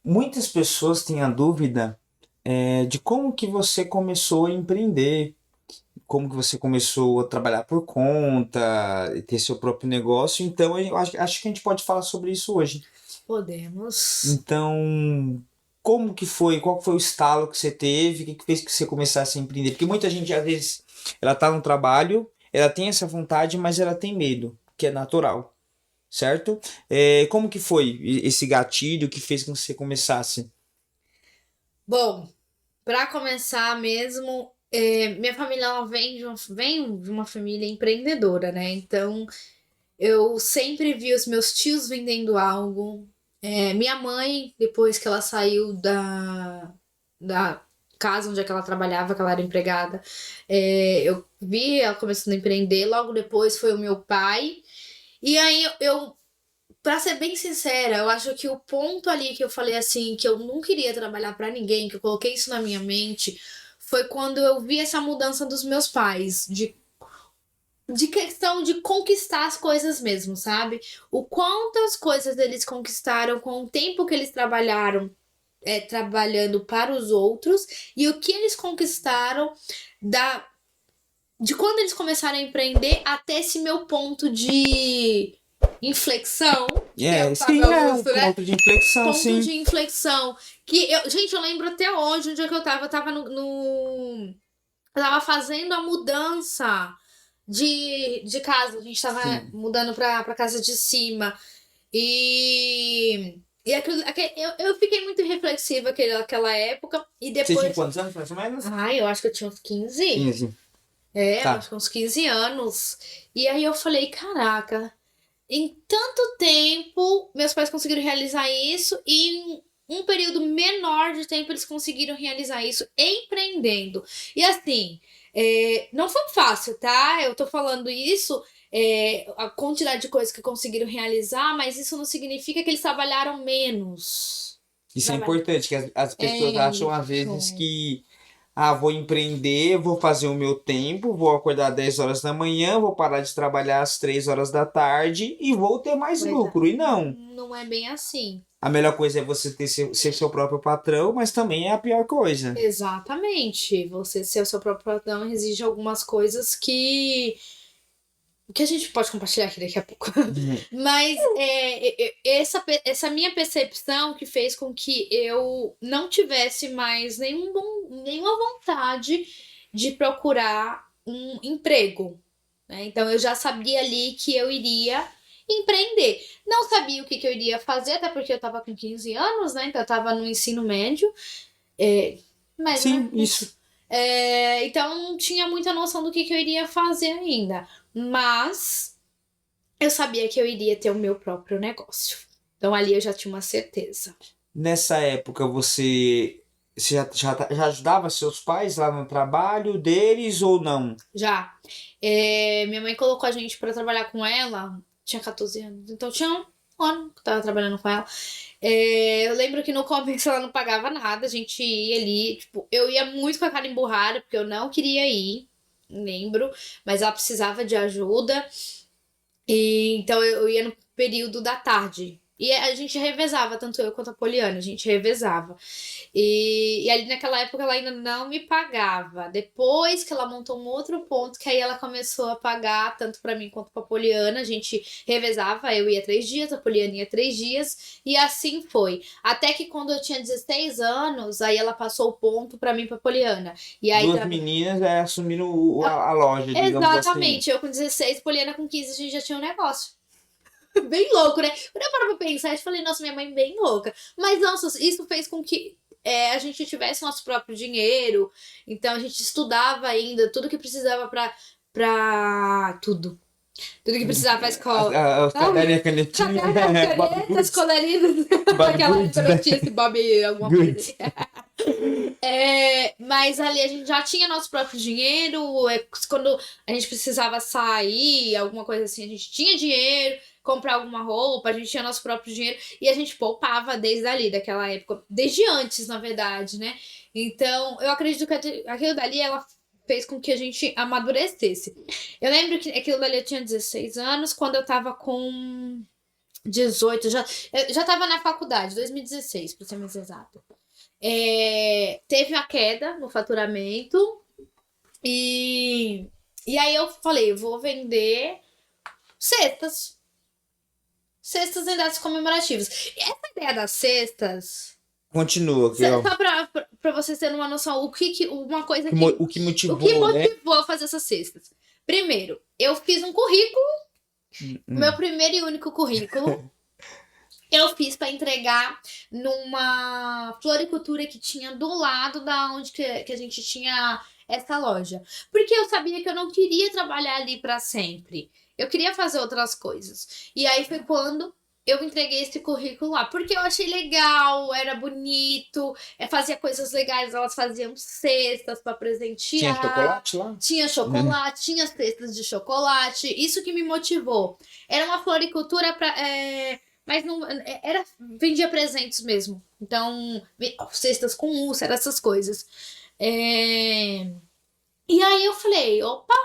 Muitas pessoas têm a dúvida de como que você começou a empreender, como que você começou a trabalhar por conta, e ter seu próprio negócio. Então, eu acho que a gente pode falar sobre isso hoje. Podemos. Então, como que foi? Qual foi o estalo que você teve? O que que fez que você começasse a empreender? Porque muita gente, às vezes, ela tá no trabalho, ela tem essa vontade, mas ela tem medo, que é natural, certo? Como que foi esse gatilho que fez com que você começasse? Bom, para começar mesmo, minha família ela vem de uma família empreendedora, né? Então, eu sempre vi os meus tios vendendo algo. Minha mãe, depois que ela saiu da casa onde é que ela trabalhava, que ela era empregada, eu vi ela começando a empreender. Logo depois foi o meu pai. E aí pra ser bem sincera, eu acho que o ponto ali que eu falei assim, que eu não queria trabalhar pra ninguém, que eu coloquei isso na minha mente, foi quando eu vi essa mudança dos meus pais, de questão de conquistar as coisas mesmo, sabe? O quantas coisas eles conquistaram com o tempo que eles trabalharam, trabalhando para os outros, e o que eles conquistaram da de quando eles começaram a empreender até esse meu ponto de inflexão, que é o que Sim, eu é um uso, né? ponto de inflexão, Ponto sim. de inflexão. Gente, eu lembro até hoje onde é que eu tava. Eu tava eu tava fazendo a mudança de casa. A gente tava Sim. mudando pra casa de cima. E eu fiquei muito reflexiva aquela época. E Você tinha depois. quantos anos, mais ou menos? Ai, eu acho que eu tinha uns 15. 15. Eu Tá. acho que uns 15 anos. E aí eu falei, caraca, em tanto tempo meus pais conseguiram realizar isso e em um período menor de tempo eles conseguiram realizar isso empreendendo. E assim, não foi fácil, tá? Eu tô falando isso, a quantidade de coisas que conseguiram realizar, mas isso não significa que eles trabalharam menos. Isso é Trabalho. importante, que as pessoas É acham às vezes isso. que, vou empreender, vou fazer o meu tempo, vou acordar 10 horas da manhã, vou parar de trabalhar às 3 horas da tarde e vou ter mais Pois é. lucro. E não. Não é bem assim. A melhor coisa é você ser seu próprio patrão, mas também é a pior coisa. Exatamente. Você ser o seu próprio patrão exige algumas coisas que a gente pode compartilhar aqui daqui a pouco. Uhum. Mas essa minha percepção que fez com que eu não tivesse mais nenhuma vontade de procurar um emprego, né? Então eu já sabia ali que eu iria empreender. Não sabia o que, que eu iria fazer, até porque eu estava com 15 anos, né? Então eu estava no ensino médio. É, médio, né? Sim, isso. Isso. Então não tinha muita noção do que eu iria fazer ainda. Mas eu sabia que eu iria ter o meu próprio negócio. Então ali eu já tinha uma certeza. Nessa época você já ajudava seus pais lá no trabalho deles ou não? Já. Minha mãe colocou a gente pra trabalhar com ela, tinha 14 anos. Então tinha um ano que eu tava trabalhando com ela. Eu lembro que no começo ela não pagava nada, a gente ia ali, tipo, eu ia muito com a cara emburrada, porque eu não queria ir, lembro, mas ela precisava de ajuda. Então eu ia no período da tarde. E a gente revezava, tanto eu quanto a Poliana, a gente revezava. E ali naquela época ela ainda não me pagava. Depois que ela montou um outro ponto, que aí ela começou a pagar, tanto pra mim quanto pra Poliana. A gente revezava, eu ia 3 dias, a Poliana ia 3 dias, e assim foi. Até que quando eu tinha 16 anos, aí ela passou o ponto pra mim e pra Poliana. E aí Duas meninas assumiram a loja, digamos assim. exatamente, eu com 16, Poliana com 15, a gente já tinha um negócio. Bem louco, né? Quando eu paro pra pensar, eu falei, nossa, minha mãe é bem louca. Mas, nossa, isso fez com que a gente tivesse nosso próprio dinheiro. Então, a gente estudava ainda, tudo que precisava pra tudo. Tudo que precisava pra escola. Os Ai, caderninhos, a canetinha, caderno, Bob canetas, Goods, coloridas. Bob Aquela Goods, época não né? tinha esse Bob alguma coisa. Goods. Mas ali a gente já tinha nosso próprio dinheiro. Quando a gente precisava sair, alguma coisa assim, a gente tinha dinheiro, comprar alguma roupa, a gente tinha nosso próprio dinheiro e a gente poupava desde ali, daquela época, desde antes, na verdade, né? Então, eu acredito que aquilo dali ela fez com que a gente amadurecesse. Eu lembro que aquilo dali eu tinha 16 anos, quando eu tava com 18, eu já tava na faculdade, 2016, pra ser mais exato. Teve uma queda no faturamento e aí eu falei, eu vou vender cestas. Cestas em datas comemorativas. E essa ideia das cestas, Continua, que, só ó, pra vocês terem uma noção, uma coisa o que o que motivou, né? motivou a fazer essas cestas? Primeiro, eu fiz um currículo, meu primeiro e único currículo. Eu fiz para entregar numa floricultura que tinha do lado da onde que a gente tinha essa loja. Porque eu sabia que eu não queria trabalhar ali para sempre. Eu queria fazer outras coisas. E aí foi quando eu entreguei esse currículo lá. Porque eu achei legal, era bonito, fazia coisas legais. Elas faziam cestas para Tinha presentear. chocolate lá? Tinha chocolate, tinha cestas de chocolate. Isso que me motivou. Era uma floricultura para. Mas não vendia presentes mesmo. Então, cestas com úlcera, essas coisas. E aí eu falei, opa,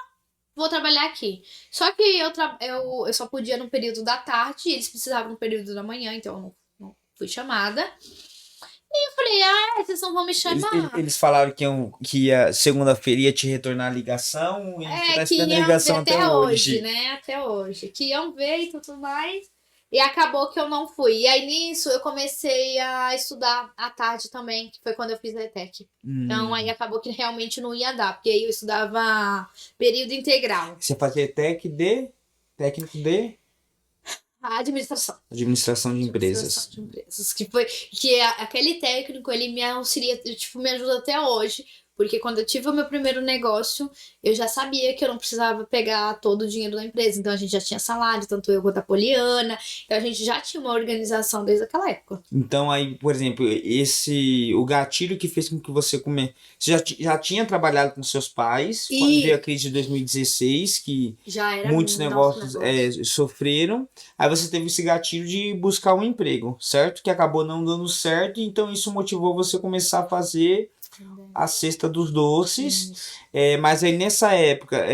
vou trabalhar aqui. Só que eu só podia no período da tarde, e eles precisavam no período da manhã, então eu não fui chamada. E eu falei, vocês não vão me chamar? Eles falaram que ia segunda-feira ia te retornar a ligação e você tá Que esperando a iam ver ligação até hoje. né? Até hoje. Que iam ver e tudo mais. E acabou que eu não fui. E aí nisso eu comecei a estudar à tarde também, que foi quando eu fiz a ETEC. Então aí acabou que realmente não ia dar, porque aí eu estudava período integral. Você fazia técnico de A administração. administração de empresas. Administração de empresas. Aquele técnico, ele me auxilia, tipo, me ajuda até hoje. Porque quando eu tive o meu primeiro negócio, eu já sabia que eu não precisava pegar todo o dinheiro da empresa. Então a gente já tinha salário, tanto eu quanto a Poliana. Então a gente já tinha uma organização desde aquela época. Então aí, por exemplo, o gatilho que fez com que você você já tinha trabalhado com seus pais quando veio a crise de 2016, que já era muitos negócios sofreram. Aí você teve esse gatilho de buscar um emprego, certo? Que acabou não dando certo, então isso motivou você a começar a fazer a cesta dos doces. Mas aí nessa época,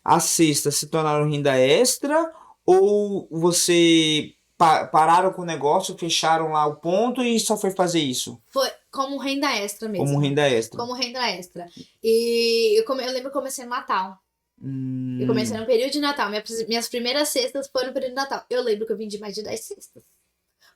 as cestas se tornaram renda extra ou você pararam com o negócio, fecharam lá o ponto e só foi fazer isso? Foi como renda extra mesmo. Como renda extra. Como renda extra. E eu lembro que eu comecei no Natal. Eu comecei no período de Natal. Minhas primeiras cestas foram no período de Natal. Eu lembro que eu vendi mais de 10 cestas.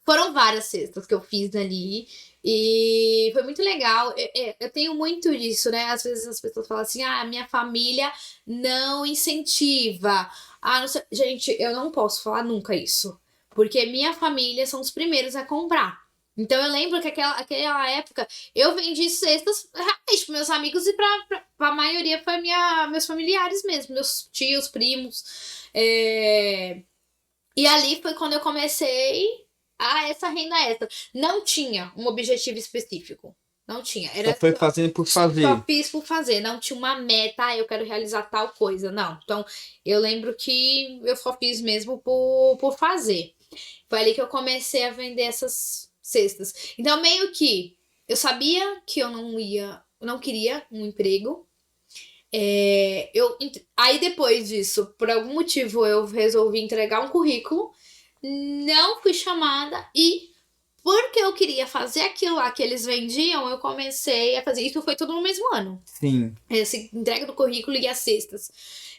Foram várias cestas que eu fiz ali. E foi muito legal. Eu tenho muito disso, né? Às vezes as pessoas falam assim, a minha família não incentiva. Não sei. Gente, eu não posso falar nunca isso. Porque minha família são os primeiros a comprar. Então eu lembro que aquela época eu vendi cestas realmente para meus amigos e pra maioria foi meus familiares mesmo, meus tios, primos. E ali foi quando eu comecei essa renda extra. Não tinha um objetivo específico. Não tinha. Só foi fazendo por fazer. Só fiz por fazer. Não tinha uma meta, eu quero realizar tal coisa. Não. Então, eu lembro que eu só fiz mesmo por fazer. Foi ali que eu comecei a vender essas cestas. Então, meio que eu sabia que eu não queria um emprego. Aí depois disso, por algum motivo, eu resolvi entregar um currículo. Não fui chamada e porque eu queria fazer aquilo lá que eles vendiam, eu comecei a fazer. Isso foi tudo no mesmo ano. Sim. Essa entrega do currículo e as cestas.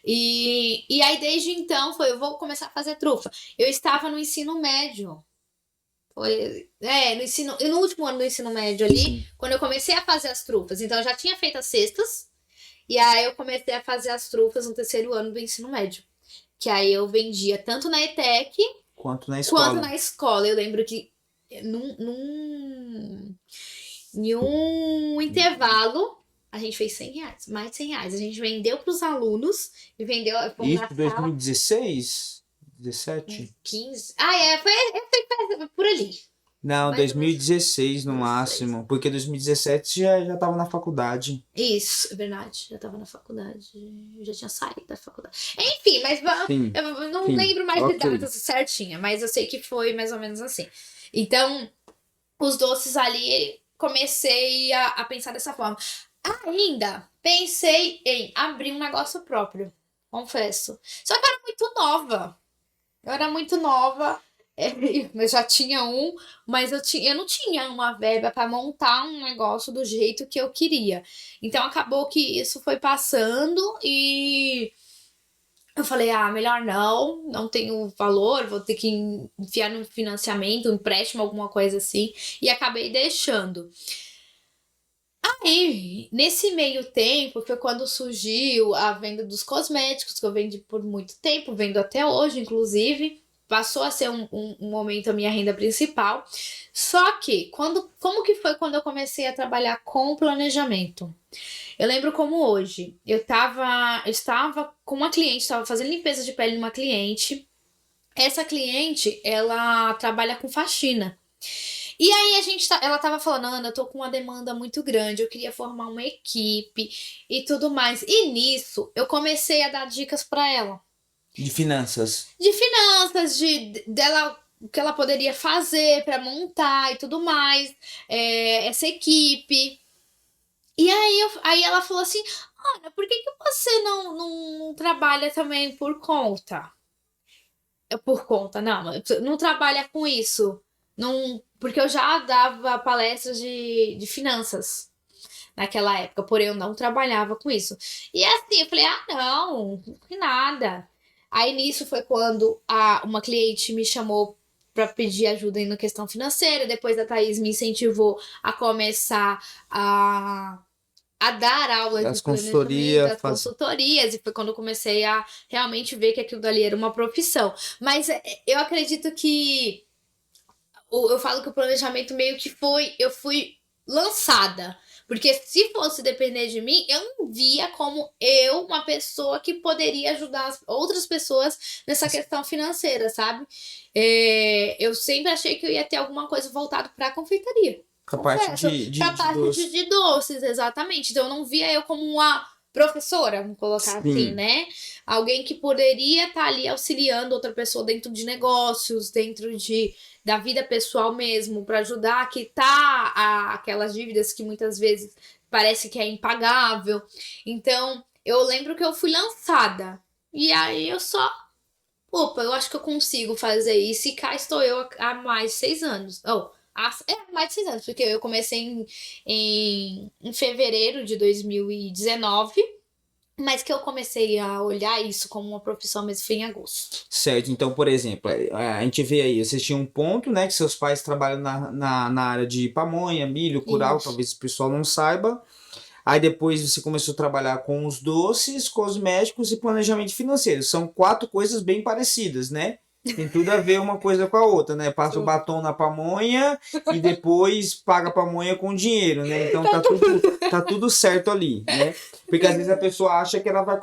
E aí, desde então, eu vou começar a fazer trufa. Eu estava no ensino médio. No último ano do ensino médio ali, quando eu comecei a fazer as trufas. Então, eu já tinha feito as cestas. E aí, eu comecei a fazer as trufas no terceiro ano do ensino médio. Que aí, eu vendia tanto na ETEC quanto na escola. Eu lembro que em um intervalo, a gente fez R$100, mais de R$100. A gente vendeu para os alunos e vendeu. Isso, 2016? 17? 15. Foi por ali. Não, 2016 no máximo. Porque 2017 já tava na faculdade. Isso, é verdade. Já tava na faculdade. Eu já tinha saído da faculdade. Enfim, mas eu não lembro mais de datas certinha. Mas eu sei que foi mais ou menos assim. Então, os doces ali, comecei a pensar dessa forma. Ainda pensei em abrir um negócio próprio. Confesso. Só que eu era muito nova. Eu já tinha um, mas eu não tinha uma verba para montar um negócio do jeito que eu queria. Então acabou que isso foi passando e eu falei, melhor não tenho valor, vou ter que enfiar no financiamento, um empréstimo, alguma coisa assim, e acabei deixando. Aí, nesse meio tempo, foi quando surgiu a venda dos cosméticos, que eu vendi por muito tempo, vendo até hoje, inclusive. Passou a ser um momento a minha renda principal. Só que, como que foi quando eu comecei a trabalhar com planejamento? Eu lembro como hoje. Eu estava com uma cliente, estava fazendo limpeza de pele numa cliente. Essa cliente, ela trabalha com faxina. E aí ela tava falando, Ana, eu tô com uma demanda muito grande, eu queria formar uma equipe e tudo mais. E nisso, eu comecei a dar dicas pra ela. De finanças. De finanças, dela, o que ela poderia fazer pra montar e tudo mais, essa equipe. E aí ela falou assim, Ana, por que você não trabalha também por conta? Por conta, não trabalha com isso. Não, porque eu já dava palestras de finanças naquela época, porém eu não trabalhava com isso. E assim, eu falei, não que nada. Aí nisso foi quando uma cliente me chamou para pedir ajuda na questão financeira. Depois a Thaís me incentivou a começar a dar aulas de As planejamento, consultorias, as consultorias, e foi quando eu comecei a realmente ver que aquilo dali era uma profissão. Mas eu acredito que eu falo que o planejamento meio que eu fui lançada. Porque se fosse depender de mim, eu não via como uma pessoa que poderia ajudar as outras pessoas nessa questão financeira, sabe? Eu sempre achei que eu ia ter alguma coisa voltada para a confeitaria. Com a parte Pra parte doce. de doces, exatamente. Então eu não via eu como uma professora, vamos colocar assim, Sim. né? Alguém que poderia estar ali auxiliando outra pessoa dentro de negócios, dentro da vida pessoal mesmo, para ajudar a quitar aquelas dívidas que muitas vezes parece que é impagável. Então, eu lembro que eu fui lançada. E aí eu só, opa, eu acho que eu consigo fazer isso. E cá estou eu há mais de 6 anos. Mais de 6 anos, porque eu comecei em fevereiro de 2019, mas que eu comecei a olhar isso como uma profissão mesmo foi em agosto. Certo, então, por exemplo, a gente vê aí, vocês tinham um ponto, né, que seus pais trabalham na área de pamonha, milho, curau, Isso. talvez o pessoal não saiba. Aí depois você começou a trabalhar com os doces, cosméticos e planejamento financeiro. São 4 coisas bem parecidas, né? Tem tudo a ver uma coisa com a outra, né? Passa o batom na pamonha e depois paga a pamonha com dinheiro, né? Então tá tudo certo ali, né? Porque às vezes a pessoa acha que ela vai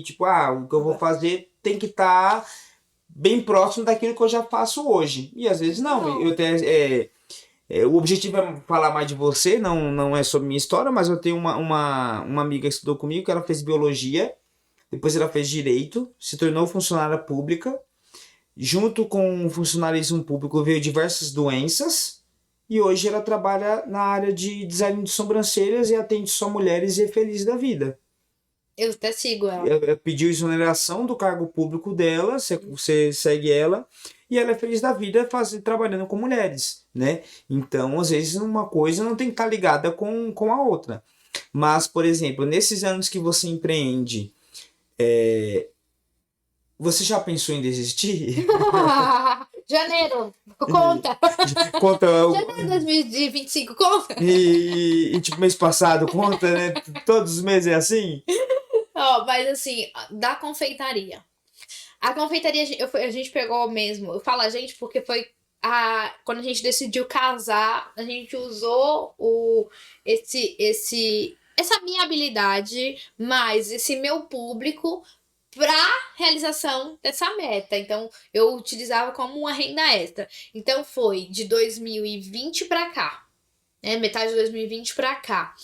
tipo, o que eu vou fazer tem que estar bem próximo daquilo que eu já faço hoje. E às vezes não. Eu até, o objetivo é falar mais de você, não é sobre minha história, mas eu tenho uma amiga que estudou comigo, que ela fez biologia, depois ela fez direito, se tornou funcionária pública. Junto com o funcionalismo público veio diversas doenças e hoje ela trabalha na área de design de sobrancelhas e atende só mulheres e é feliz da vida. Eu até sigo ela. Ela pediu exoneração do cargo público dela, você segue ela, e ela é feliz da vida trabalhando com mulheres, né? Então, às vezes, uma coisa não tem que estar ligada com a outra. Mas, por exemplo, nesses anos que você empreende, você já pensou em desistir? Janeiro, conta. Conta. Janeiro de 2025, conta. Tipo, mês passado, conta, né? Todos os meses é assim? Mas assim, da confeitaria. A confeitaria, a gente pegou mesmo. Eu falo a gente porque foi quando a gente decidiu casar, a gente usou essa minha habilidade, mais esse meu público para realização dessa meta. Então, eu utilizava como uma renda extra. Então, foi de 2020 para cá, né? Metade de 2020 para cá.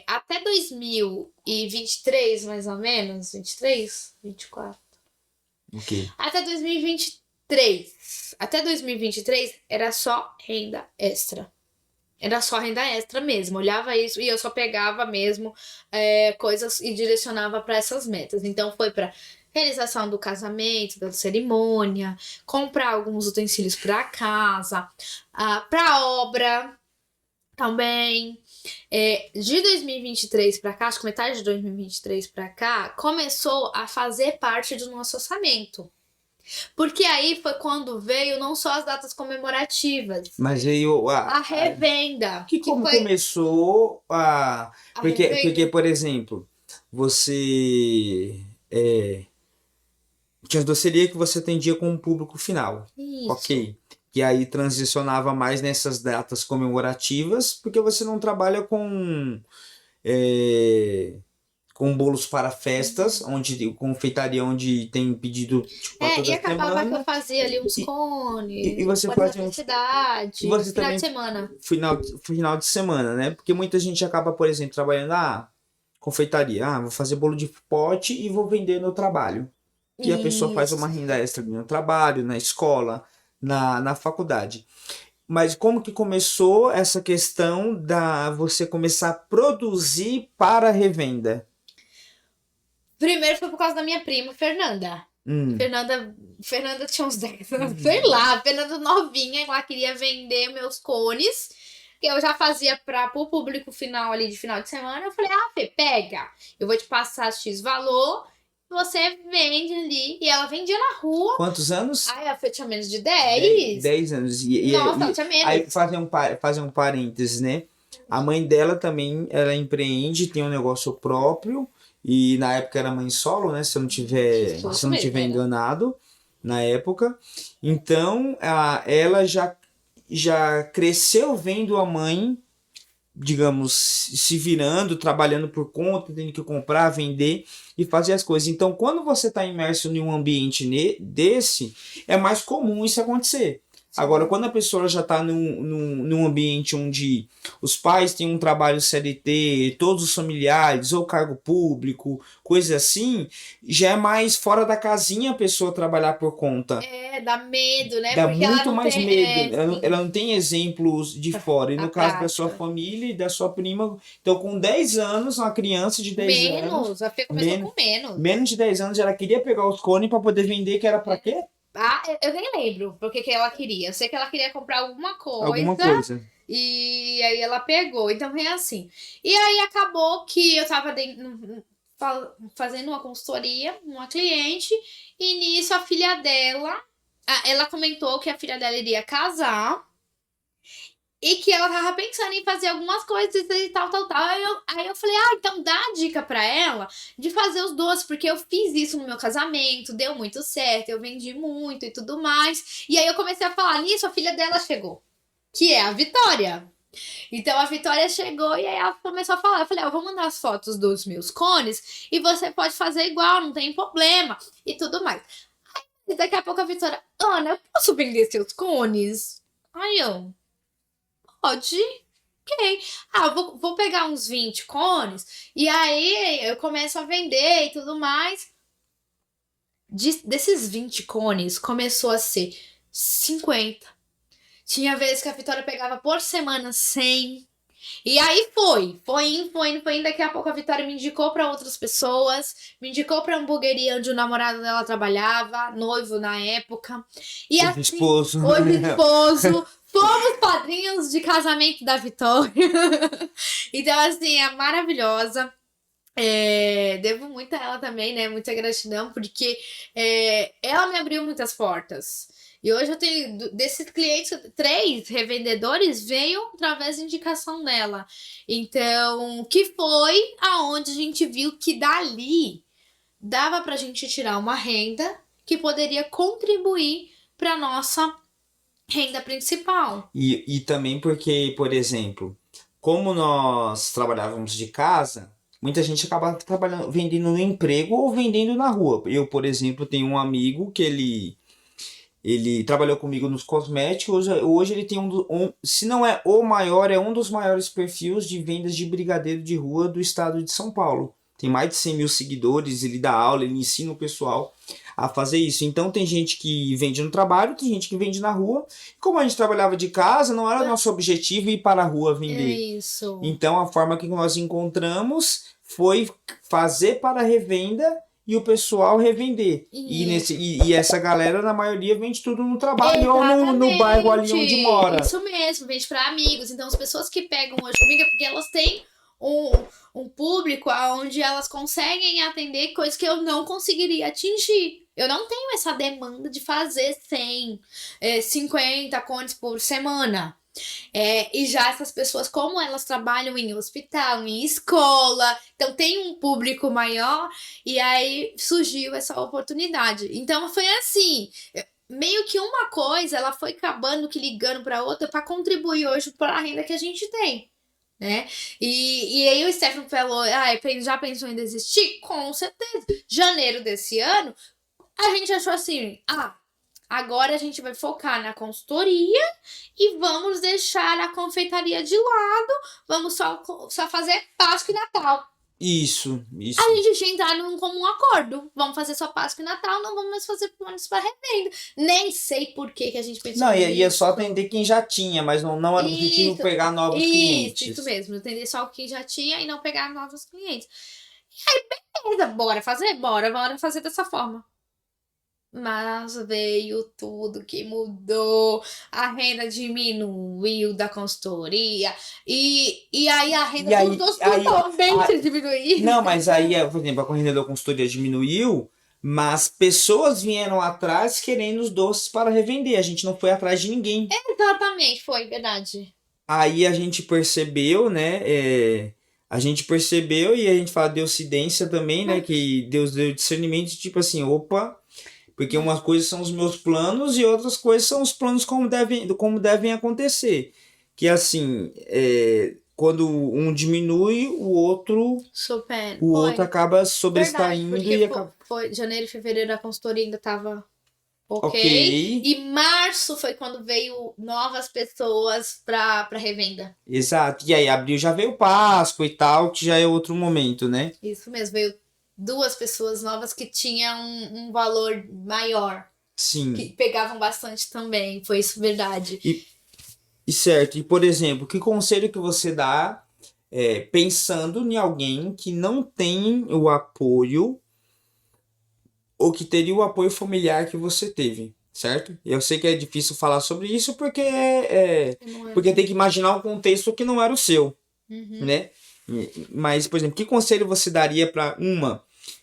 Até 2023, mais ou menos, 23, 24. Okay. Até 2023. Até 2023 era só renda extra. Era só renda extra mesmo. Olhava isso e eu só pegava mesmo coisas e direcionava para essas metas. Então foi para realização do casamento, da cerimônia, comprar alguns utensílios para casa, para obra também. De 2023 para cá, acho que metade de 2023 para cá, começou a fazer parte do nosso orçamento. Porque aí foi quando veio não só as datas comemorativas, Mas aí a revenda. como começou a... Porque, por exemplo, você... tinha as docerias que você atendia com o público final. Isso. Ok. E aí transicionava mais nessas datas comemorativas, porque você não trabalha com bolos para festas, onde confeitaria onde tem pedido tipo, para toda e acabava semana. que eu fazia ali uns cones, e você fazia cidade, você final também, de semana. Final de semana, né? Porque muita gente acaba, por exemplo, trabalhando, confeitaria, vou fazer bolo de pote e vou vender no trabalho. E a pessoa faz uma renda extra no trabalho, na escola, na faculdade. Mas como que começou essa questão da você começar a produzir para revenda? Primeiro foi por causa da minha prima, Fernanda. Fernanda tinha uns 10 anos, sei lá, Fernanda novinha, ela queria vender meus cones, que eu já fazia para o público final ali de final de semana. Eu falei, Fê, pega, eu vou te passar X valor, você vende ali. E ela vendia na rua. Quantos anos? A Fê tinha menos de 10. 10 anos. Nossa, ela tinha menos. Aí fazer um parênteses, né? A mãe dela também, ela empreende, tem um negócio próprio. E na época era mãe solo, né? Se eu não tiver enganado, na época. Então, ela já cresceu vendo a mãe, digamos, se virando, trabalhando por conta, tendo que comprar, vender e fazer as coisas. Então, quando você está imerso em um ambiente desse, é mais comum isso acontecer. Sim. Agora, quando a pessoa já está num ambiente onde os pais têm um trabalho CLT, todos os familiares, ou cargo público, coisa assim, já é mais fora da casinha a pessoa trabalhar por conta. Dá medo, né? Dá porque muito ela não mais tem, medo. Ela não tem exemplos de fora. E no caso da sua família e da sua prima, então com 10 anos, uma criança de 10 anos... Menos, a Fê começou com menos. Menos de 10 anos, ela queria pegar os cones para poder vender, que era para quê? Eu nem lembro porque que ela queria. Eu sei que ela queria comprar alguma coisa. E aí ela pegou. Então é assim. E aí acabou que eu tava fazendo uma consultoria, uma cliente, e nisso a filha dela, ela comentou que a filha dela iria casar e que ela tava pensando em fazer algumas coisas e tal. Aí eu falei, então dá a dica pra ela de fazer os doces, porque eu fiz isso no meu casamento, deu muito certo, eu vendi muito e tudo mais. E aí eu comecei a falar nisso, a filha dela chegou, que é a Vitória. Então a Vitória chegou e aí ela começou a falar. Eu falei, eu vou mandar as fotos dos meus cones e você pode fazer igual, não tem problema e tudo mais. Aí daqui a pouco a Vitória, Ana, eu posso vender seus cones? Aí eu, pode. Ok. Eu vou pegar uns 20 cones e aí eu começo a vender e tudo mais. Desses 20 cones, começou a ser 50. Tinha vezes que a Vitória pegava por semana 100. E aí foi indo. Daqui a pouco a Vitória me indicou para outras pessoas, me indicou para a hamburgueria onde o namorado dela trabalhava, noivo na época. E hoje esposo. Fomos padrinhos de casamento da Vitória. Então, assim, é maravilhosa. Devo muito a ela também, né? Muita gratidão, porque ela me abriu muitas portas. E hoje eu tenho, desses clientes, 3 revendedores veio através da indicação dela. Então, que foi aonde a gente viu que dali dava pra gente tirar uma renda que poderia contribuir pra nossa renda principal. E também porque, por exemplo, como nós trabalhávamos de casa, muita gente acaba vendendo no emprego ou vendendo na rua. Eu, por exemplo, tenho um amigo que ele trabalhou comigo nos cosméticos. Hoje ele tem se não é o maior, é um dos maiores perfis de vendas de brigadeiro de rua do estado de São Paulo. Tem mais de 100 mil seguidores, ele dá aula, ele ensina o pessoal a fazer isso. Então tem gente que vende no trabalho, tem gente que vende na rua. Como a gente trabalhava de casa, não era nosso objetivo ir para a rua vender. Isso. Então a forma que nós encontramos foi fazer para revenda e o pessoal revender. E essa galera, na maioria, vende tudo no trabalho ou no bairro ali onde mora. Isso mesmo, vende para amigos. Então, as pessoas que pegam hoje comigo é porque elas têm um público onde elas conseguem atender coisas que eu não conseguiria atingir. Eu não tenho essa demanda de fazer 100, 50 cones por semana. E já essas pessoas, como elas trabalham em hospital, em escola, então tem um público maior, e aí surgiu essa oportunidade. Então foi assim, meio que uma coisa, ela foi acabando que ligando para outra para contribuir hoje para a renda que a gente tem. Né? E aí o Stefano falou, já pensou em desistir? Com certeza. Janeiro desse ano, a gente achou assim, agora a gente vai focar na consultoria e vamos deixar a confeitaria de lado, vamos só fazer Páscoa e Natal. Isso. A gente tinha entrado num comum acordo. Vamos fazer só Páscoa e Natal, não vamos mais fazer planos para revenda. Nem sei por que a gente pensou nisso. Não, ia só atender quem já tinha, mas não era o objetivo pegar novos clientes. Isso mesmo, atender só o que já tinha e não pegar novos clientes. E aí, beleza, bora fazer dessa forma. Mas veio tudo que mudou, a renda diminuiu da consultoria, e aí a renda mudou totalmente diminuiu. Não, mas aí, por exemplo, a renda da consultoria diminuiu, mas pessoas vieram atrás querendo os doces para revender, a gente não foi atrás de ninguém. Exatamente, foi, verdade. Aí a gente percebeu, né, a gente percebeu e a gente fala deucidência também, né, que Deus deu discernimento, tipo assim, opa... Porque umas coisas são os meus planos e outras coisas são os planos como devem acontecer. Que assim, quando um diminui, o outro outro acaba sobressaindo. Verdade, foi janeiro e fevereiro a consultoria ainda estava ok. E março foi quando veio novas pessoas para revenda. Exato. E aí abril já veio Páscoa e tal, que já é outro momento, né? Isso mesmo, veio 2 pessoas novas que tinham um valor maior. Sim. Que pegavam bastante também, foi isso verdade. E certo, e por exemplo, que conselho que você dá pensando em alguém que não tem o apoio ou que teria o apoio familiar que você teve, certo? Eu sei que é difícil falar sobre isso porque porque tem que imaginar um contexto que não era o seu, né? Mas, por exemplo, que conselho você daria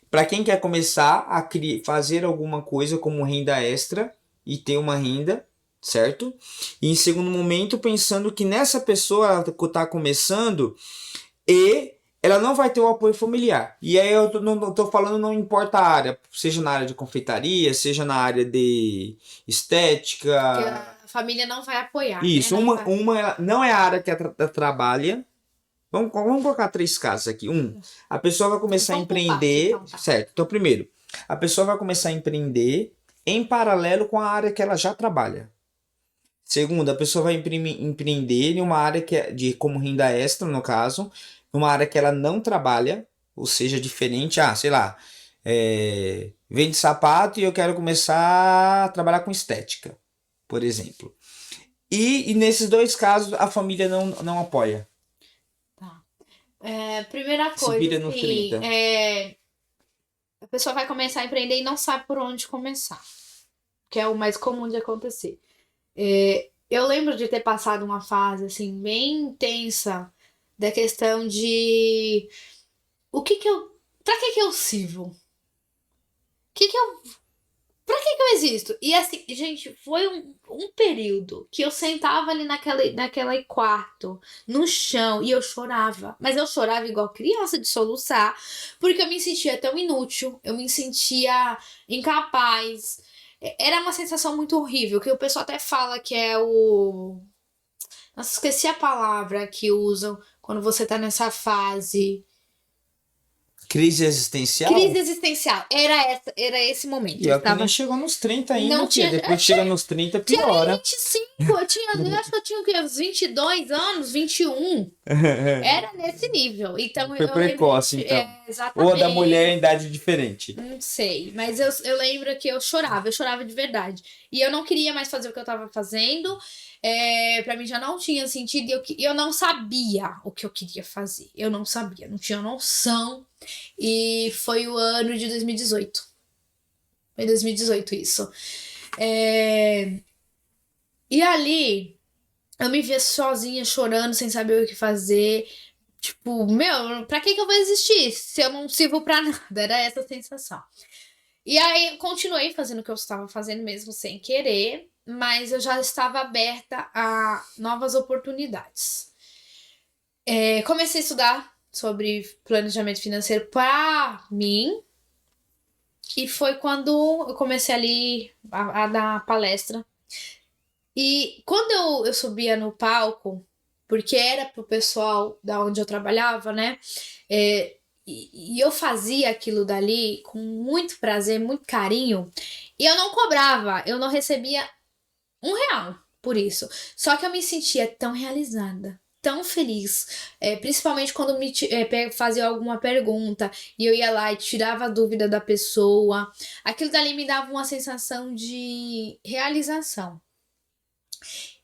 para quem quer começar a fazer alguma coisa como renda extra e ter uma renda, certo? E em segundo momento, pensando que nessa pessoa ela está começando e ela não vai ter o apoio familiar. E aí eu não estou falando, não importa a área, seja na área de confeitaria, seja na área de estética. Que a família não vai apoiar. Isso, uma não é a área que ela trabalha. Vamos colocar 3 casos aqui. A pessoa vai começar a empreender. Então, tá. Certo. Então, primeiro, a pessoa vai começar a empreender em paralelo com a área que ela já trabalha. Segundo, a pessoa vai empreender em uma área que é como renda extra, no caso, numa área que ela não trabalha, ou seja, diferente. Sei lá, vende sapato e eu quero começar a trabalhar com estética, por exemplo. E nesses 2 casos, a família não apoia. Primeira coisa, se vira no 30. A pessoa vai começar a empreender e não sabe por onde começar, que é o mais comum de acontecer. Eu lembro de ter passado uma fase assim bem intensa da questão de pra que eu sirvo? Pra que eu existo? E assim, gente, foi um período que eu sentava ali naquele quarto, no chão, e eu chorava. Mas eu chorava igual criança de soluçar, porque eu me sentia tão inútil, eu me sentia incapaz. Era uma sensação muito horrível, que o pessoal até fala que é o... Nossa, esqueci a palavra que usam quando você tá nessa fase... Crise existencial? Crise existencial. Era esse momento. E nem chegou nos 30 ainda, não tinha, depois chega nos 30, piora. Tinha 25, eu acho que eu tinha o quê? Uns 22 anos, 21. Era nesse nível. Então, foi precoce, então. Exatamente. Ou da mulher em idade diferente. Não sei, mas eu lembro que eu chorava de verdade. E eu não queria mais fazer o que eu tava fazendo. Pra mim já não tinha sentido e eu não sabia o que eu queria fazer. Eu não sabia, não tinha noção. E foi o ano de 2018. Foi 2018 isso. E ali, eu me via sozinha, chorando, sem saber o que fazer. Tipo, meu, pra que eu vou existir se eu não sirvo pra nada? Era essa a sensação. E aí, continuei fazendo o que eu estava fazendo mesmo sem querer, mas eu já estava aberta a novas oportunidades. Comecei a estudar sobre planejamento financeiro para mim, e foi quando eu comecei ali a dar palestra. E quando eu subia no palco, porque era pro pessoal da onde eu trabalhava, né? E eu fazia aquilo dali com muito prazer, muito carinho. E eu não cobrava, eu não recebia R$ 1 por isso. Só que eu me sentia tão realizada, tão feliz. Principalmente quando fazia alguma pergunta e eu ia lá e tirava a dúvida da pessoa. Aquilo dali me dava uma sensação de realização.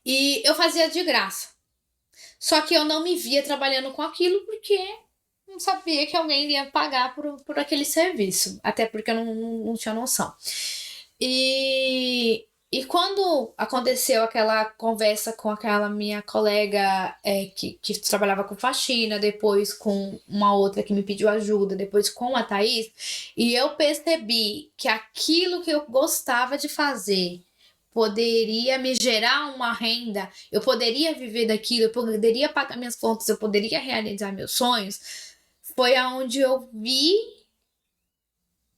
E eu fazia de graça. Só que eu não me via trabalhando com aquilo porque não sabia que alguém ia pagar por aquele serviço. Até porque eu não tinha noção. E quando aconteceu aquela conversa com aquela minha colega que trabalhava com faxina, depois com uma outra que me pediu ajuda, depois com a Thaís, e eu percebi que aquilo que eu gostava de fazer poderia me gerar uma renda, eu poderia viver daquilo, eu poderia pagar minhas contas, eu poderia realizar meus sonhos, foi aonde eu vi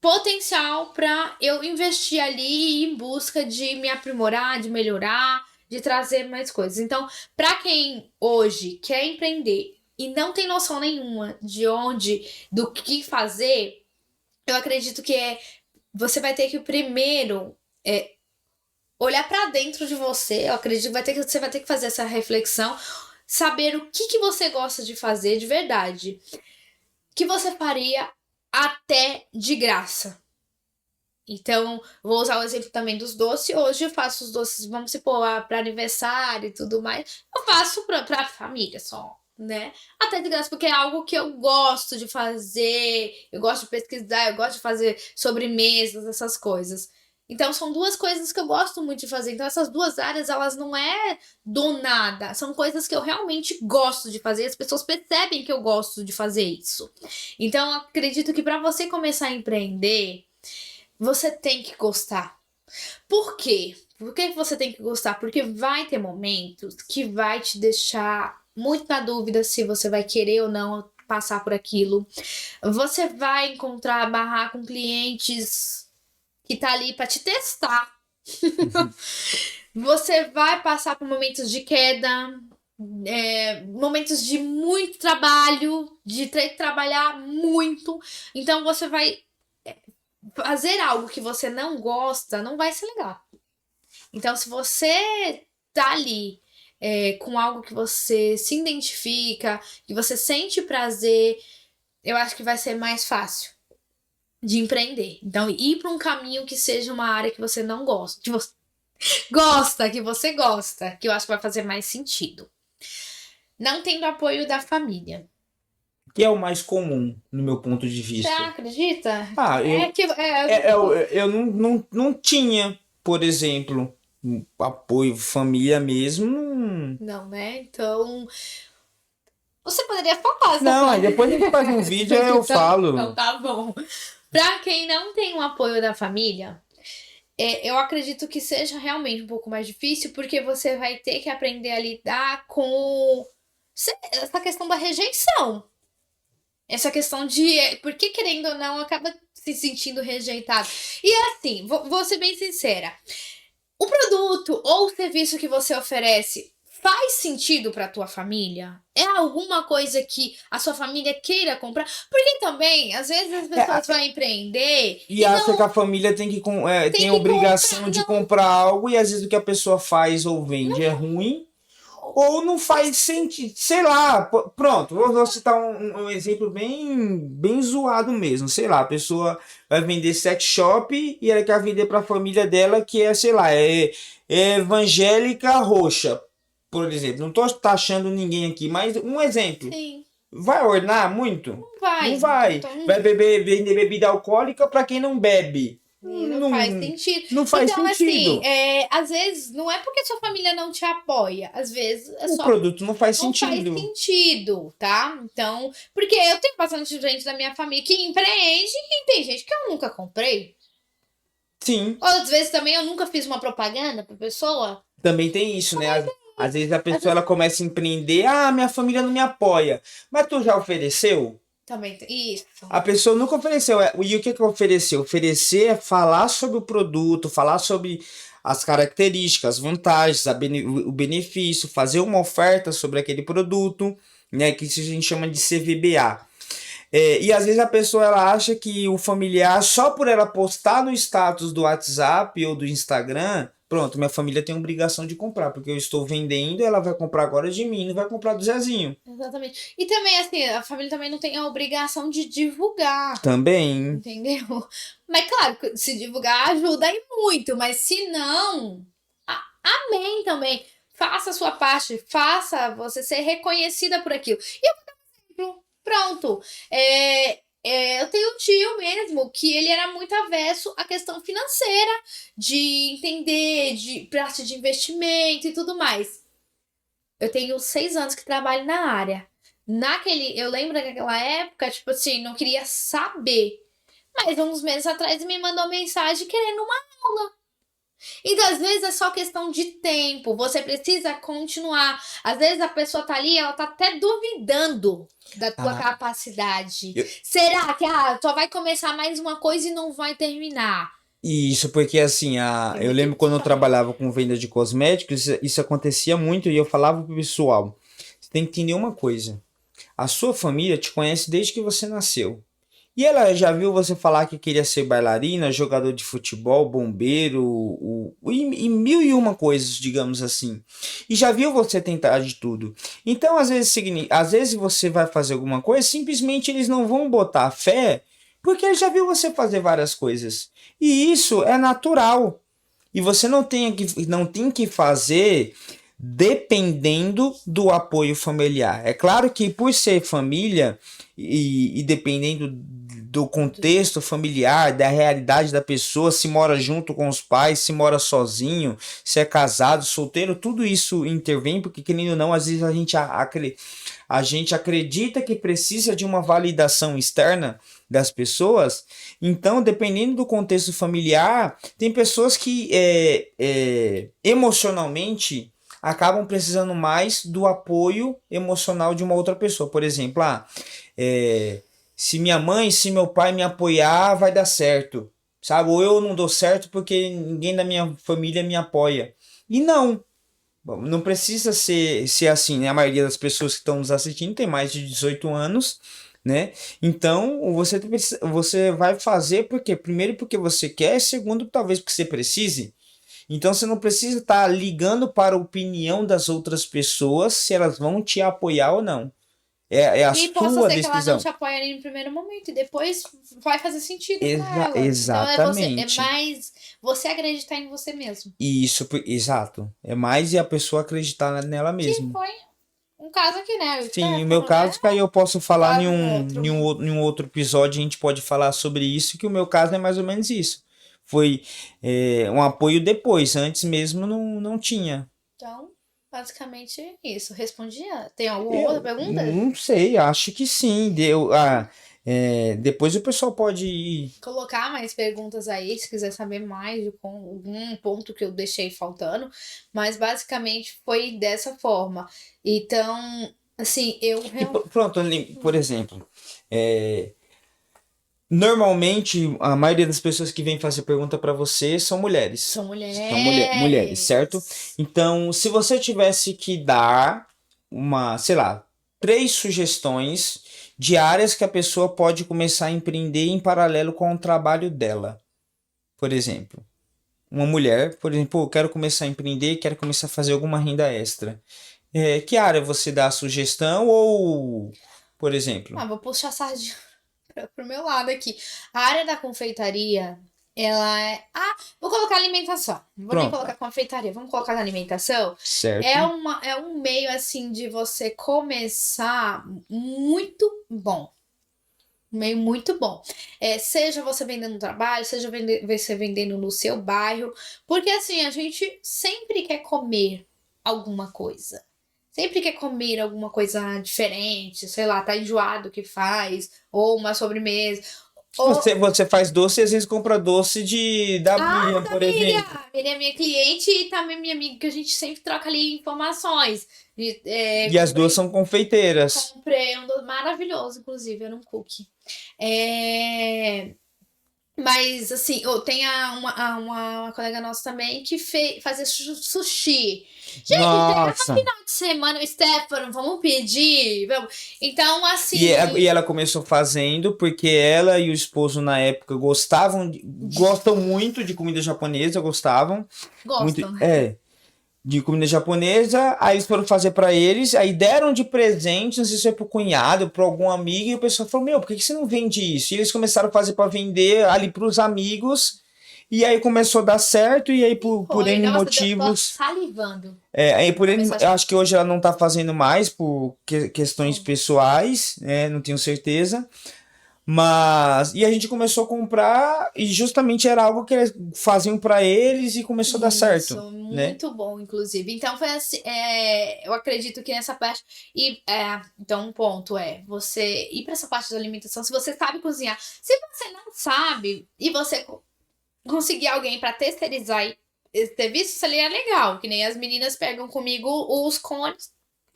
potencial para eu investir ali e ir em busca de me aprimorar, de melhorar, de trazer mais coisas. Então, para quem hoje quer empreender e não tem noção nenhuma do que fazer, eu acredito que você vai ter que primeiro olhar para dentro de você. Eu acredito que você vai ter que fazer essa reflexão, saber o que você gosta de fazer de verdade, que você faria até de graça. Então, vou usar o exemplo também dos doces. Hoje eu faço os doces, vamos supor, para aniversário e tudo mais. Eu faço pra família só, né? Até de graça, porque é algo que eu gosto de fazer. Eu gosto de pesquisar, eu gosto de fazer sobremesas, essas coisas. Então, são duas coisas que eu gosto muito de fazer. Então, essas duas áreas, elas não é do nada. São coisas que eu realmente gosto de fazer. As pessoas percebem que eu gosto de fazer isso. Então, eu acredito que para você começar a empreender, você tem que gostar. Por quê? Por que você tem que gostar? Porque vai ter momentos que vai te deixar muito na dúvida se você vai querer ou não passar por aquilo. Você vai barrar com clientes que tá ali para te testar. Você vai passar por momentos de queda, momentos de muito trabalho, de ter que trabalhar muito. Então você vai fazer algo que você não gosta, não vai ser legal. Então, se você tá ali com algo que você se identifica, que você sente prazer, eu acho que vai ser mais fácil de empreender. Então, ir para um caminho que seja uma área que você não gosta, que você gosta, que eu acho que vai fazer mais sentido. Não tendo apoio da família. Que é o mais comum, no meu ponto de vista. Você acredita? Eu não tinha, por exemplo, apoio família mesmo. Não, né? Então, você poderia falar. Não, aí depois a gente faz um vídeo e eu falo. Então tá bom. Pra quem não tem o apoio da família, eu acredito que seja realmente um pouco mais difícil, porque você vai ter que aprender a lidar com essa questão da rejeição. Essa questão de... Porque, querendo ou não, acaba se sentindo rejeitado. E assim, vou ser bem sincera. O produto ou o serviço que você oferece faz sentido para tua família? É alguma coisa que a sua família queira comprar? Porque também, às vezes, as pessoas vão empreender e acha que a família tem a obrigação de comprar algo, e às vezes o que a pessoa faz ou vende é ruim, ou não faz sentido, sei lá. Pronto, vou citar um exemplo bem zoado mesmo. Sei lá, a pessoa vai vender sex shop e ela quer vender para a família dela, que é, sei lá, é evangélica roxa. por exemplo, não tô taxando ninguém aqui, mas um exemplo. Sim. Vai ornar muito? Não vai. Não vai. Então, Vai vender bebida alcoólica para quem não bebe. não faz sentido. Não faz Então, assim, sentido. às vezes não é porque sua família não te apoia, às vezes é O só produto não faz não faz sentido. sentido, tá? Então, porque eu tenho bastante gente da minha família que empreende e tem gente que eu nunca comprei. Sim. Outras vezes também eu nunca fiz uma propaganda pra pessoa. Também tem isso, né? Às vezes a pessoa ela começa a empreender, minha família não me apoia. Mas tu já ofereceu? Também tem isso. A pessoa nunca ofereceu. E o que ofereceu? Oferecer é falar sobre o produto, falar sobre as características, as vantagens, o benefício, fazer uma oferta sobre aquele produto, né? Que isso a gente chama de CVBA. E às vezes a pessoa ela acha que o familiar, só por ela postar no status do WhatsApp ou do Instagram, pronto, minha família tem obrigação de comprar, porque eu estou vendendo, ela vai comprar agora de mim, não vai comprar do Zezinho. Exatamente. E também, assim, a família também não tem a obrigação de divulgar. Também. Entendeu? Mas, claro, se divulgar ajuda aí muito, mas se não, amém também. Faça a sua parte, faça você ser reconhecida por aquilo. E eu vou dar um exemplo. Pronto. Eu tenho um tio mesmo que ele era muito avesso à questão financeira, de entender, de parte de investimento e tudo mais. Eu tenho 6 anos que trabalho na área. Eu lembro naquela época, tipo assim, não queria saber. Mas uns meses atrás ele me mandou mensagem querendo uma aula. Então, às vezes é só questão de tempo. Você precisa continuar. Às vezes a pessoa tá ali, ela tá até duvidando da tua capacidade. Será que só vai começar mais uma coisa e não vai terminar? Isso, porque assim, eu lembro quando eu trabalhava com venda de cosméticos, isso acontecia muito e eu falava pro pessoal, você tem que entender uma coisa, a sua família te conhece desde que você nasceu. E ela já viu você falar que queria ser bailarina, jogador de futebol, bombeiro, e mil e uma coisas, digamos assim. E já viu você tentar de tudo. Então, às vezes você vai fazer alguma coisa, simplesmente eles não vão botar fé, porque ele já viu você fazer várias coisas. E isso é natural. E você não tem que fazer dependendo do apoio familiar. É claro que por ser família e dependendo do contexto familiar, da realidade da pessoa, se mora junto com os pais, se mora sozinho, se é casado, solteiro, tudo isso intervém, porque querendo ou não, às vezes a gente acredita que precisa de uma validação externa das pessoas. Então, dependendo do contexto familiar, tem pessoas que emocionalmente acabam precisando mais do apoio emocional de uma outra pessoa. Por exemplo, se minha mãe, se meu pai me apoiar, vai dar certo. Sabe? Ou eu não dou certo porque ninguém da minha família me apoia. E não precisa ser assim, né? A maioria das pessoas que estão nos assistindo tem mais de 18 anos, né? Então, você vai fazer porque primeiro porque você quer, segundo talvez porque você precise. Então você não precisa estar ligando para a opinião das outras pessoas se elas vão te apoiar ou não. É a E possa sua ser que ela não decisão. te apoie ali no primeiro momento e depois vai fazer sentido pra ela. Exatamente. Então é mais você acreditar em você mesmo. Isso, exato. É mais a pessoa acreditar nela Que mesma. foi um caso aqui, né? Sim, o meu caso, que aí eu posso falar em um outro. outro episódio, a gente pode falar sobre isso, que o meu caso é mais ou menos isso. Foi um apoio depois, antes mesmo não tinha. Então, basicamente isso. Respondia. Tem alguma outra pergunta? Não sei, acho que sim. Depois o pessoal pode ir. Colocar mais perguntas aí, se quiser saber mais de algum ponto que eu deixei faltando. Mas basicamente foi dessa forma. Então, assim, Pronto, por exemplo, normalmente a maioria das pessoas que vem fazer pergunta para você são mulheres. São mulheres. São mulheres, certo? Então, se você tivesse que dar sei lá, 3 sugestões de áreas que a pessoa pode começar a empreender em paralelo com o trabalho dela. Por exemplo, uma mulher, por exemplo, eu quero começar a empreender, quero começar a fazer alguma renda extra. Que área você dá a sugestão ou, por exemplo? Vou puxar a sardinha pro meu lado aqui. A área da confeitaria Ela é. Ah, vou colocar alimentação. Não vou nem Pronto, colocar confeitaria. Vamos colocar na alimentação. certo. É um meio assim de você começar muito bom. Um meio muito bom. Seja você vendendo no trabalho, seja você vendendo no seu bairro. Porque assim, a gente sempre quer comer alguma coisa. Sempre quer comer alguma coisa diferente, sei lá, tá enjoado que faz, ou uma sobremesa. Ou Você faz doce e às vezes compra doce da ah, Miriam, da por exemplo. Miriam! Ele é minha cliente e também minha amiga, que a gente sempre troca ali informações. E as duas são confeiteiras. Comprei um doce maravilhoso, inclusive, era um cookie. É, mas, assim, tem uma colega nossa também que fazia sushi. Gente, pega no Nossa! final de semana, o Stefano, vamos pedir. Vamos. Então, E assim, ela começou fazendo porque ela e o esposo na época gostam muito de comida japonesa, gostavam muito, gostam. de comida japonesa. Aí eles foram fazer pra eles, aí deram de presente, não sei se foi pro cunhado, pra algum amigo, e o pessoal falou: Meu, por que que você não vende isso? E eles começaram a fazer pra vender ali pros amigos, e aí começou a dar certo, e aí por Foi, N nossa, tô motivos. salivando. Aí por N, Começar a eu acho que hoje ela não tá fazendo mais por questões chamar. pessoais, né? Não tenho certeza. Mas. E a gente começou a comprar, e justamente era algo que eles faziam pra eles e começou a dar certo, Isso, né? muito bom, inclusive. Então foi assim, eu acredito que nessa parte então um ponto é você ir para essa parte da alimentação, se você sabe cozinhar. Se você não sabe e você conseguir alguém para terceirizar esse serviço, seria legal, que nem as meninas pegam comigo os cones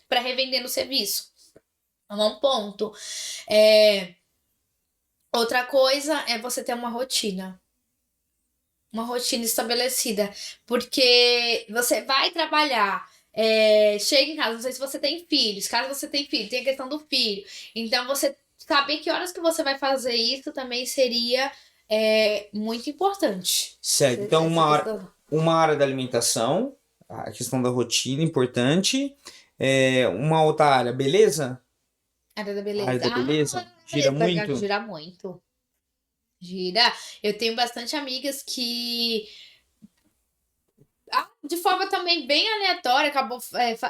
para revender no serviço. É um ponto. É, outra coisa é você ter uma rotina. Uma rotina estabelecida. Porque você vai trabalhar, chega em casa, não sei se você tem filhos, caso você tem filho, tem a questão do filho. Então, você saber que horas que você vai fazer isso também seria muito importante. Certo. Então, Essa questão. uma área da alimentação, a questão da rotina, importante. Uma outra área, beleza? Área da A área beleza. da Ah, beleza? Gira beleza, muito? gira muito. Gira. Eu tenho bastante amigas que de forma também bem aleatória, acabou,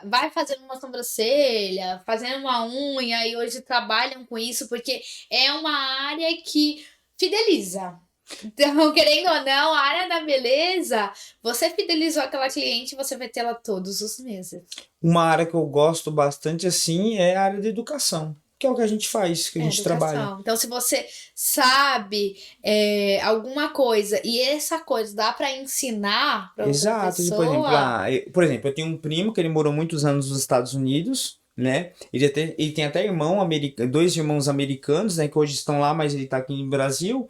vai fazendo uma sobrancelha, fazendo uma unha, e hoje trabalham com isso, porque é uma área que fideliza. Então, querendo ou não, a área da beleza, você fidelizou aquela cliente, você vai ter ela todos os meses. Uma área que eu gosto bastante, assim, é a área da educação, que é o que a gente faz, que a gente trabalha. Educação. Então, se você sabe alguma coisa e essa coisa dá para ensinar para outra Exato. Por exemplo, pessoa, eu tenho um primo que ele morou muitos anos nos Estados Unidos, né? Ele tem até dois irmãos americanos, né? Que hoje estão lá, mas ele está aqui no Brasil.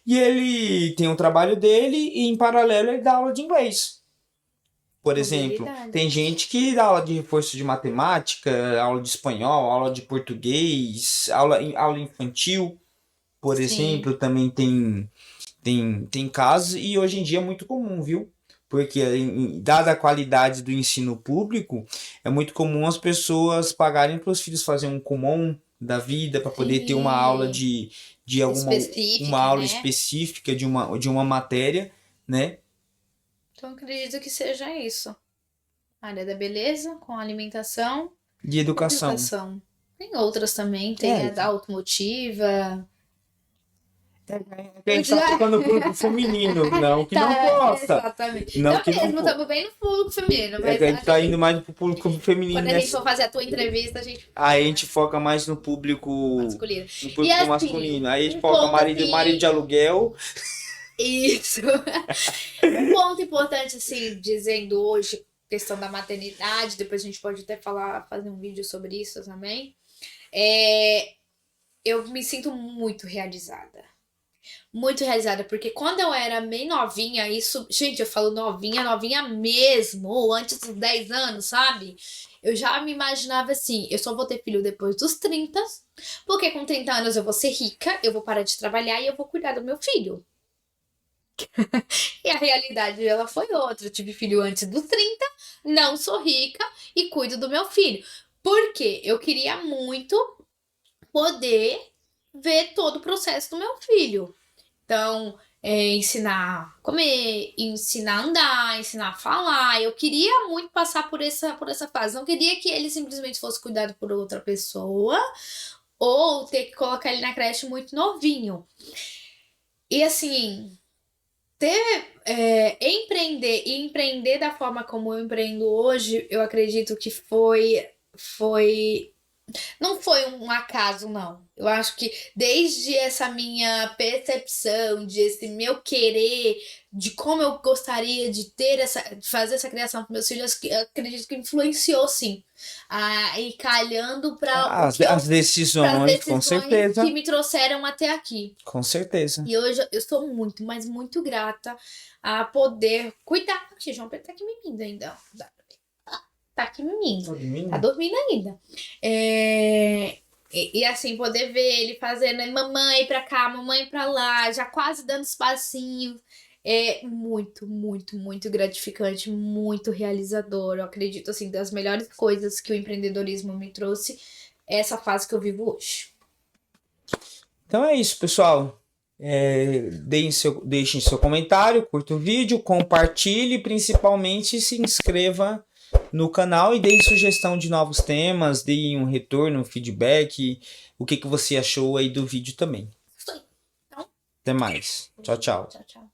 E ele tem o trabalho dele e, em paralelo, ele dá aula de inglês. Por exemplo, mobilidade. tem gente que dá aula de reforço de matemática, aula de espanhol, aula de português, aula infantil, por Sim. exemplo, também tem casos, e hoje em dia é muito comum, viu? Porque, dada a qualidade do ensino público, é muito comum as pessoas pagarem para os filhos fazerem um Kumon da vida, para poder ter uma aula Sim. de uma Específica, aula né? específica de uma matéria, né? Então, acredito que seja isso. A área da beleza, com alimentação De e educação. educação. Tem outras também, tem É, a da automotiva. a gente tá focando no público feminino, não que não possa. Exatamente. Não Então que não mesmo, possa. estamos bem no público feminino, É mas que a gente tá indo mais pro público feminino, quando a né? gente for fazer a tua entrevista, a gente Aí a foca gente mais foca mais masculino. no E público assim, masculino. Aí a gente um foca ponto marido de assim. aluguel. Isso. Um ponto importante, assim, dizendo hoje, questão da maternidade, depois a gente pode até fazer um vídeo sobre isso também. Eu me sinto muito realizada. Muito realizada, porque quando eu era bem novinha, isso, gente, eu falo novinha, novinha mesmo, ou antes dos 10 anos, sabe? Eu já me imaginava assim, eu só vou ter filho depois dos 30, porque com 30 anos eu vou ser rica, eu vou parar de trabalhar e eu vou cuidar do meu filho. E a realidade ela foi outra. Eu tive filho antes dos 30, não sou rica e cuido do meu filho. Por quê? Eu queria muito poder ver todo o processo do meu filho. Então, ensinar a comer, ensinar a andar, ensinar a falar. Eu queria muito passar por essa fase. Não queria que ele simplesmente fosse cuidado por outra pessoa ou ter que colocar ele na creche muito novinho. E assim, empreender e empreender da forma como eu empreendo hoje, eu acredito que foi não foi um acaso, não. Eu acho que desde essa minha percepção, de esse meu querer, de como eu gostaria de ter de fazer essa criação para meus filhos, eu acredito que influenciou sim. E calhando para As as decisões, com decisões que certeza. me trouxeram até aqui. Com certeza. E hoje eu sou muito, mas muito grata a poder cuidar. Aqui, João Pedro tá aqui mimindo ainda. Tá aqui mimindo. Tá dormindo ainda. E assim, poder ver ele fazendo mamãe pra cá, mamãe pra lá, já quase dando os passinhos. É muito, muito, muito gratificante, muito realizador. Eu acredito, assim, das melhores coisas que o empreendedorismo me trouxe, é essa fase que eu vivo hoje. Então é isso, pessoal. Deixem seu comentário, curta o vídeo, compartilhe e principalmente se inscreva no canal e deem sugestão de novos temas, deem um retorno, um feedback, o que você achou aí do vídeo também. Então, Até mais. Tchau, tchau. tchau.